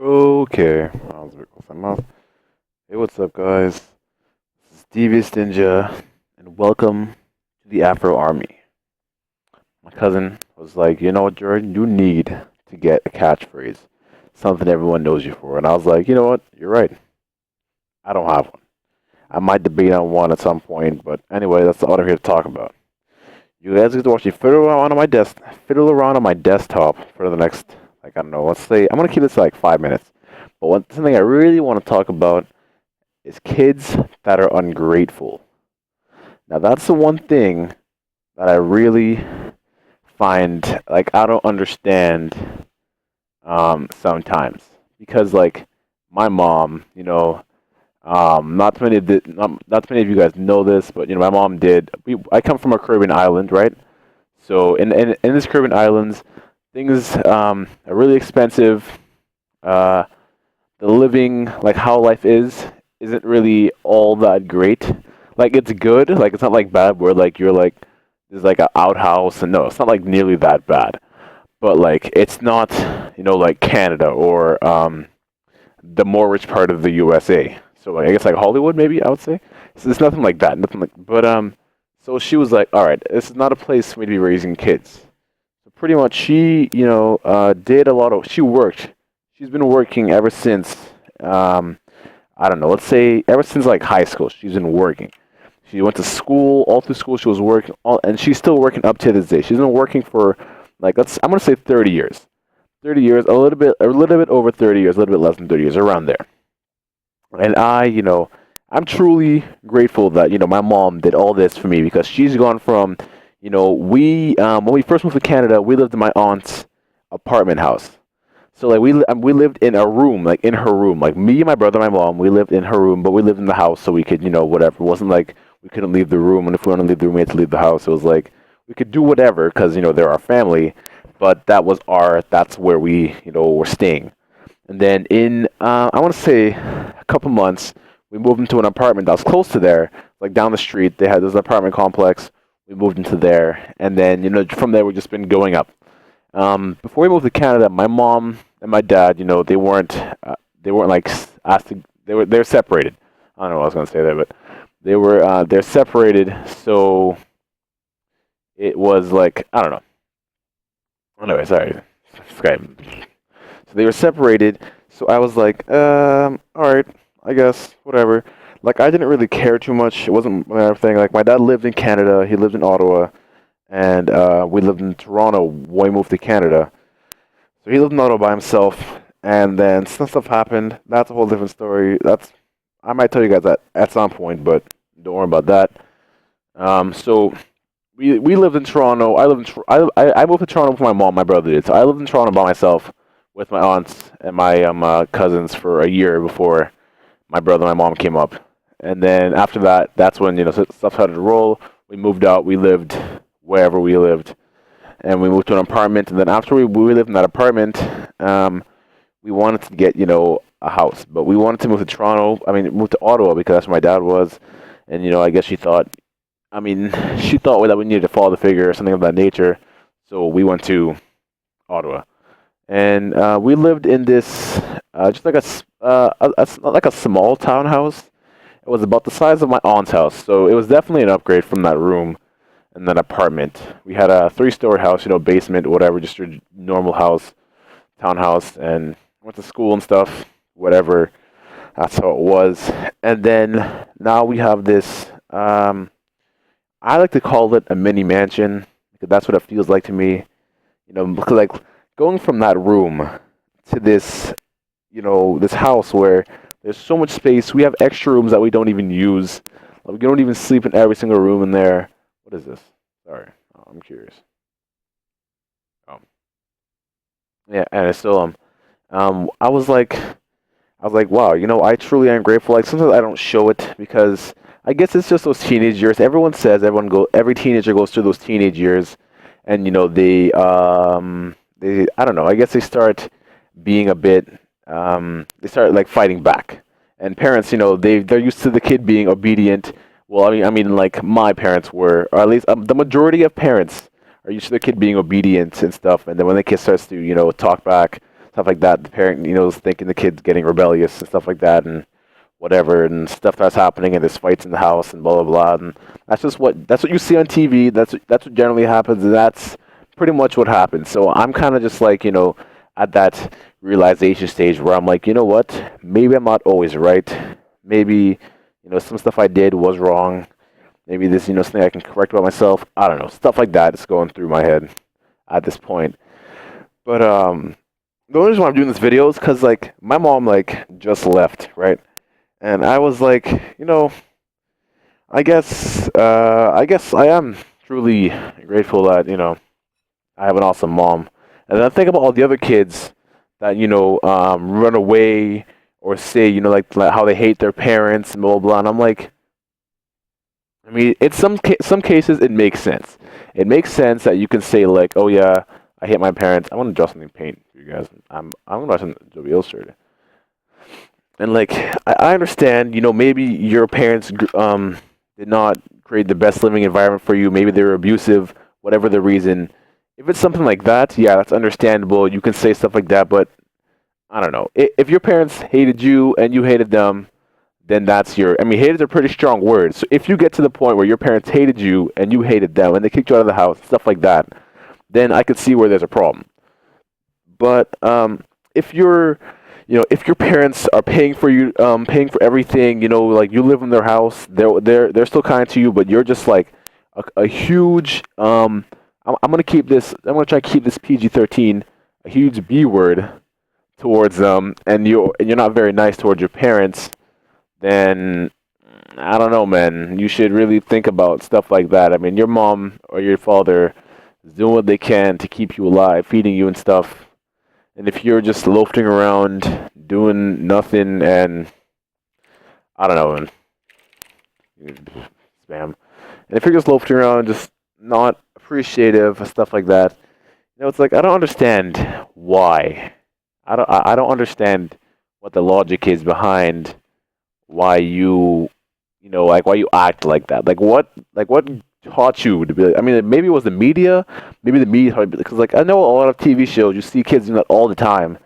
Okay, I was a bit close to my mouth. Hey, what's up, guys? This is DeviasNinja, and welcome to the Afro Army. My cousin was like, you know what, Jordan, you need to get a catchphrase, something everyone knows you for. And I was like, you know what, you're right. I don't have one. I might debate on one at some point, but anyway, that's what I'm here to talk about. You guys get to watch me fiddle around on my desktop for the next, like, I don't know, let's say, I'm gonna keep this to like 5 minutes. But something I really want to talk about is kids that are ungrateful. Now, that's the one thing that I really find like I don't understand sometimes because like my mom, not too many of you guys know this, but my mom did. I come from a Caribbean island, right? So in this Caribbean islands, things are really expensive. Uh, the living, like how life is, isn't really all that great. Like it's good, like it's not like bad where like you're like there's like an outhouse and no, it's not like nearly that bad. But like it's not, like Canada or the more rich part of the USA. So like I guess like Hollywood maybe I would say. So it's nothing like that. Nothing like but so she was like, all right, this is not a place for me to be raising kids. So pretty much she, did a lot of she worked. She's been working ever since I don't know, let's say ever since like high school, she's been working. She went to school, all through school she was working, and she's still working up to this day. She's been working for like I'm gonna say 30 years. 30 years, a little bit over 30 years, a little bit less than 30 years, around there. And I'm truly grateful that my mom did all this for me because she's gone from, we when we first moved to Canada, we lived in my aunt's apartment house. So like we lived in a room, like in her room, like me, my brother, my mom. We lived in her room, but we lived in the house, so we could, whatever. It wasn't like we couldn't leave the room, and if we wanted to leave the room, we had to leave the house. It was like we could do whatever because they're our family, but that's where we were staying. And then in I want to say a couple months, we moved into an apartment that was close to there, like down the street. They had this apartment complex. We moved into there, and then from there we've just been going up. Before we moved to Canada, my mom and my dad, they weren't like asked to. They're separated. I don't know what I was gonna say there, but they're separated. So it was like I don't know. Anyway, sorry. Skype. So they were separated. So I was like, all right, I guess whatever. Like I didn't really care too much. It wasn't my thing. Like my dad lived in Canada. He lived in Ottawa, and we lived in Toronto when we moved to Canada. So he lived in Ottawa by himself, and then some stuff happened. That's a whole different story. I might tell you guys that at some point, but don't worry about that. So we lived in Toronto. I lived in I moved to Toronto with my mom. My brother did. So I lived in Toronto by myself with my aunts and my cousins for a year before my brother and my mom came up. And then after that, that's when stuff started to roll. We moved out. We lived wherever we lived, and we moved to an apartment. And then after we lived in that apartment, we wanted to get a house, but we wanted to move to Toronto. I mean, move to Ottawa because that's where my dad was. And I guess she thought, I mean, she thought that we needed to follow the figure or something of that nature. So we went to Ottawa, and we lived in this just like like a small townhouse. It was about the size of my aunt's house, so it was definitely an upgrade from that room and that apartment. We had a three-story house, basement, whatever, just your normal house, townhouse, and went to school and stuff, whatever. That's how it was. And then now we have this. I like to call it a mini mansion because that's what it feels like to me. Because like going from that room to this house where there's so much space. We have extra rooms that we don't even use. Like, we don't even sleep in every single room in there. What is this? Sorry, I'm curious. Um, yeah, and I still I was like, wow, I truly am grateful. Like sometimes I don't show it because I guess it's just those teenage years. Every teenager goes through those teenage years, and they I don't know. I guess they start being a bit they start like fighting back. And parents, they're used to the kid being obedient. Well, I mean, like my parents were, or at least the majority of parents are used to their kid being obedient and stuff. And then when the kid starts to, talk back, stuff like that. The parent, is thinking the kid's getting rebellious and stuff like that, and whatever, and stuff that's happening, and there's fights in the house, and blah blah blah. And that's what you see on TV. That's what generally happens, and that's pretty much what happens. So I'm kind of just like, at that realization stage where I'm like, you know what? Maybe I'm not always right. Maybe, some stuff I did was wrong. Maybe this, something I can correct about myself. I don't know. Stuff like that is going through my head at this point. But the only reason why I'm doing this video is because, like, my mom, like, just left, right? And I was like, I guess I am truly grateful that, I have an awesome mom. And then I think about all the other kids that, run away or say, like how they hate their parents and blah, blah, blah. And I'm like, I mean, in some cases, it makes sense. It makes sense that you can say, like, oh, yeah, I hate my parents. I want to draw something paint for you guys. I'm going to draw something Adobe Illustrator. And, like, I understand, maybe your parents did not create the best living environment for you. Maybe they were abusive, whatever the reason. If it's something like that, yeah, that's understandable. You can say stuff like that, but I don't know. If your parents hated you and you hated them, then that's hated are pretty strong words. So if you get to the point where your parents hated you and you hated them and they kicked you out of the house, stuff like that, then I could see where there's a problem. But if if your parents are paying for you, paying for everything, like you live in their house, they're still kind to you, but you're just like a huge I'm gonna keep this. I'm gonna try to keep this PG-13, a huge B word towards them, and you're not very nice towards your parents. Then I don't know, man. You should really think about stuff like that. I mean, your mom or your father is doing what they can to keep you alive, feeding you and stuff. And if you're just loafing around doing nothing, and I don't know, and spam. And if you're just loafing around, just not appreciative of stuff like that, it's like I don't understand why. I don't understand what the logic is behind why why you act like that. Like what taught you to be like, I mean, maybe it was the media, because like I know a lot of TV shows you see kids doing that all the time,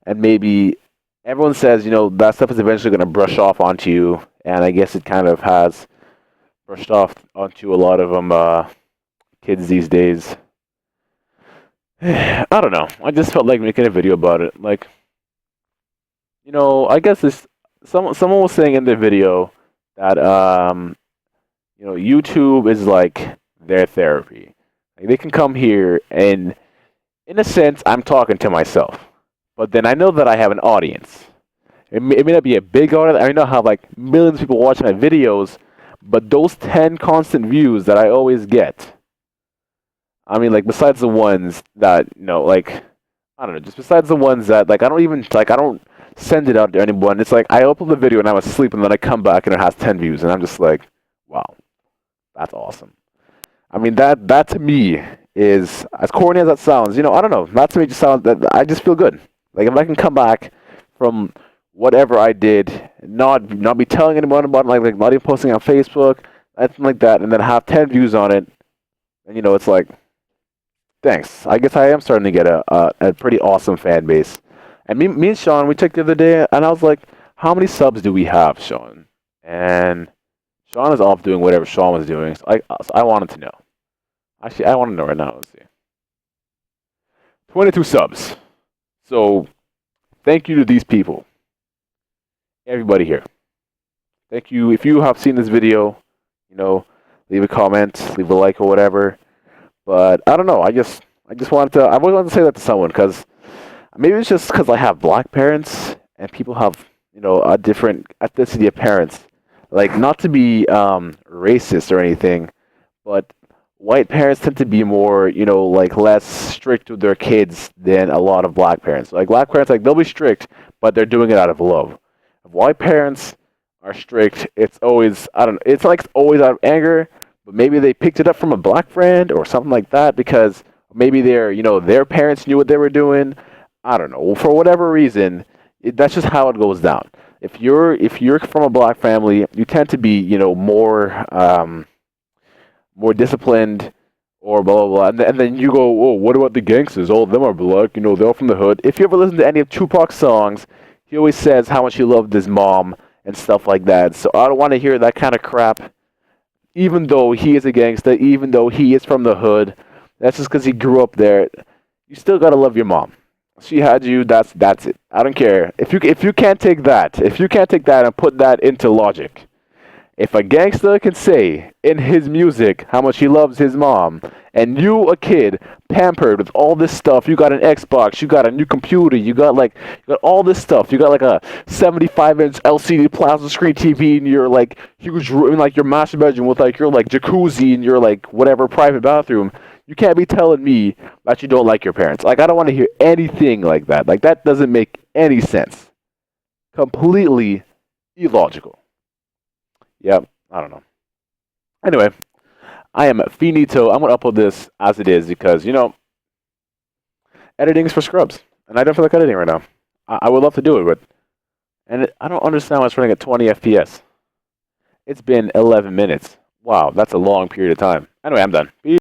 and maybe everyone says, that stuff is eventually going to brush off onto you, and I guess it kind of has brushed off onto a lot of them kids these days. I don't know. I just felt like making a video about it. Like, I guess someone was saying in the video that YouTube is like their therapy. Like, they can come here and, in a sense, I'm talking to myself, but then I know that I have an audience. It may not be a big audience. I may not have like millions of people watching my videos, but those 10 constant views that I always get. I mean, like, besides the ones that, like, I don't know, just besides the ones that, like, I don't send it out to anyone. It's like, I upload the video and I'm asleep, and then I come back and it has 10 views, and I'm just like, wow, that's awesome. I mean, that to me is, as corny as that sounds, I don't know, that to me just sounds, that I just feel good. Like, if I can come back from whatever I did, not be telling anyone about it, like not even posting on Facebook, anything like that, and then have 10 views on it, and, it's like, thanks. I guess I am starting to get a pretty awesome fan base. And me and Sean, we checked the other day, and I was like, how many subs do we have, Sean? And Sean is off doing whatever Sean was doing, so I wanted to know. Actually, I want to know right now. Let's see. 22 subs. So, thank you to these people. Everybody here. Thank you. If you have seen this video, leave a comment, leave a like or whatever. But I don't know. I just wanted to. I always wanted to say that to someone, because maybe it's just because I have black parents and people have a different ethnicity of parents. Like, not to be racist or anything, but white parents tend to be more like less strict with their kids than a lot of black parents. Like, black parents, like, they'll be strict, but they're doing it out of love. If white parents are strict, it's always, I don't know. It's like it's always out of anger. But maybe they picked it up from a black friend or something like that, because maybe their parents knew what they were doing. I don't know. For whatever reason, that's just how it goes down. If you're from a black family, you tend to be more disciplined, or blah blah blah, and then you go, oh, what about the gangsters? All of them are black, you know, they're all from the hood. If you ever listen to any of Tupac's songs, he always says how much he loved his mom and stuff like that. So I don't want to hear that kind of crap. Even though he is a gangster, even though he is from the hood, that's just because he grew up there. You still gotta love your mom. She had you. That's it. I don't care if you can't take that. If you can't take that and put that into logic. If a gangster can say in his music how much he loves his mom, and you, a kid, pampered with all this stuff, you got an Xbox, you got a new computer, you got all this stuff, you got like a 75-inch LCD plasma screen TV in your like huge room, in like your master bedroom with like your like jacuzzi in your like whatever private bathroom. You can't be telling me that you don't like your parents. Like, I don't want to hear anything like that. Like, that doesn't make any sense. Completely illogical. Yep, I don't know. Anyway, I am finito. I'm going to upload this as it is because, you know, editing is for scrubs. And I don't feel like editing right now. I would love to do it, but... I don't understand why it's running at 20 FPS. It's been 11 minutes. Wow, that's a long period of time. Anyway, I'm done. Peace.